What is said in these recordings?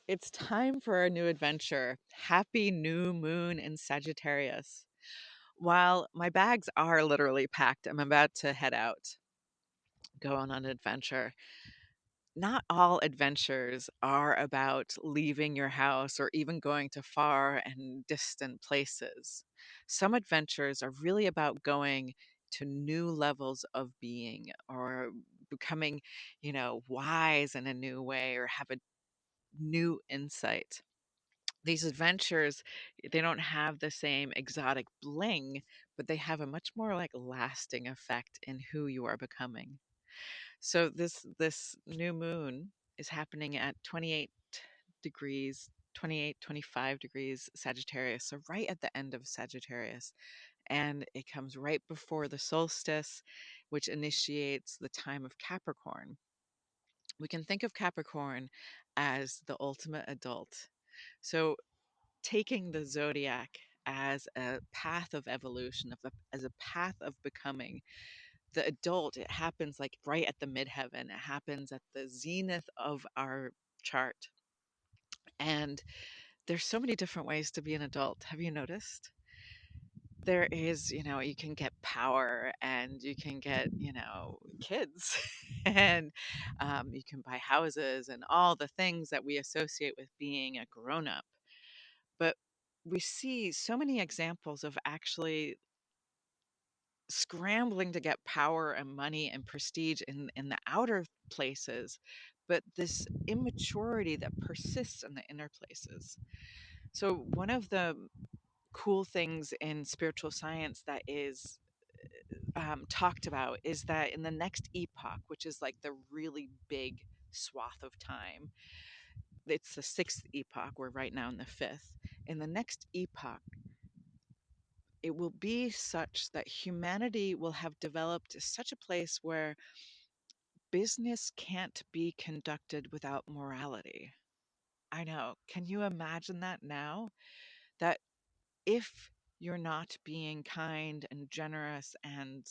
It's time for a new adventure. Happy new moon in Sagittarius. While my bags are literally packed, I'm about to head out, go on an adventure. Not all adventures are about leaving your house or even going to far and distant places. Some adventures are really about going to new levels of being or becoming, wise in a new way or have a new insight. These adventures, they don't have the same exotic bling, but they have a much more like lasting effect in who you are becoming. So this new moon is happening at 28 degrees 25 degrees Sagittarius, so right at the end of Sagittarius, and it comes right before the solstice, which initiates the time of Capricorn. We can think of Capricorn as the ultimate adult. So taking the zodiac as a path of evolution, as a path of becoming the adult, it happens like right at the midheaven. It happens at the zenith of our chart. And there's so many different ways to be an adult. Have you noticed? There is, you can get power and you can get, kids and you can buy houses and all the things that we associate with being a grown up. But we see so many examples of actually scrambling to get power and money and prestige in the outer places, but this immaturity that persists in the inner places. So one of the cool things in spiritual science that is talked about is that in the next epoch, which is like the really big swath of time, it's the sixth epoch, we're right now in the fifth. In the next epoch, it will be such that humanity will have developed to such a place where business can't be conducted without morality. I know. Can you imagine that now? That if you're not being kind and generous and,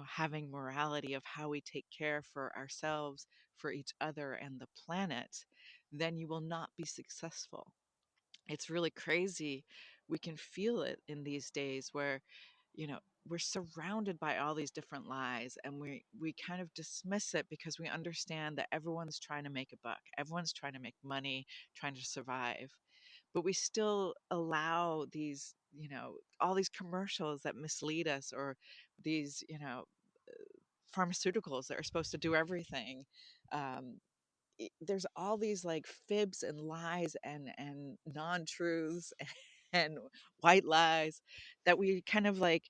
having morality of how we take care for ourselves, for each other, and the planet, then you will not be successful. It's really crazy. We can feel it in these days where, you know, we're surrounded by all these different lies and we kind of dismiss it because we understand that everyone's trying to make a buck. Everyone's trying to make money, trying to survive. But we still allow these, all these commercials that mislead us or these, pharmaceuticals that are supposed to do everything. Um, there's all these like fibs and lies and non-truths and white lies that we kind of like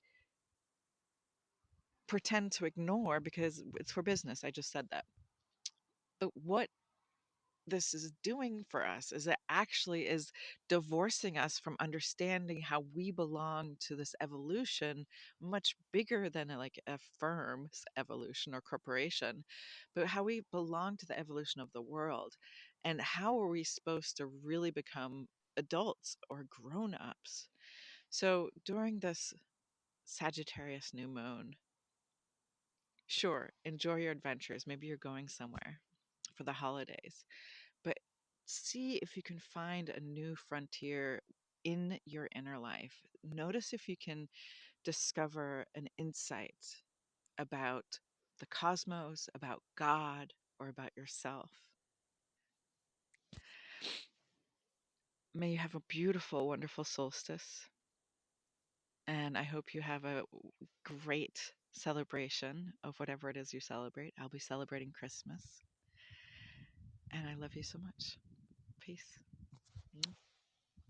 pretend to ignore because it's for business. I just said that. But what this is doing for us is it actually is divorcing us from understanding how we belong to this evolution much bigger than like a firm's evolution or corporation, but how we belong to the evolution of the world. And how are we supposed to really become adults or grown-ups? So during this Sagittarius new moon, sure, enjoy your adventures. Maybe you're going somewhere for the holidays, but see if you can find a new frontier in your inner life. Notice if you can discover an insight about the cosmos, about God, or about yourself. May you have a beautiful, wonderful solstice. And I hope you have a great celebration of whatever it is you celebrate. I'll be celebrating Christmas. And I love you so much. Peace.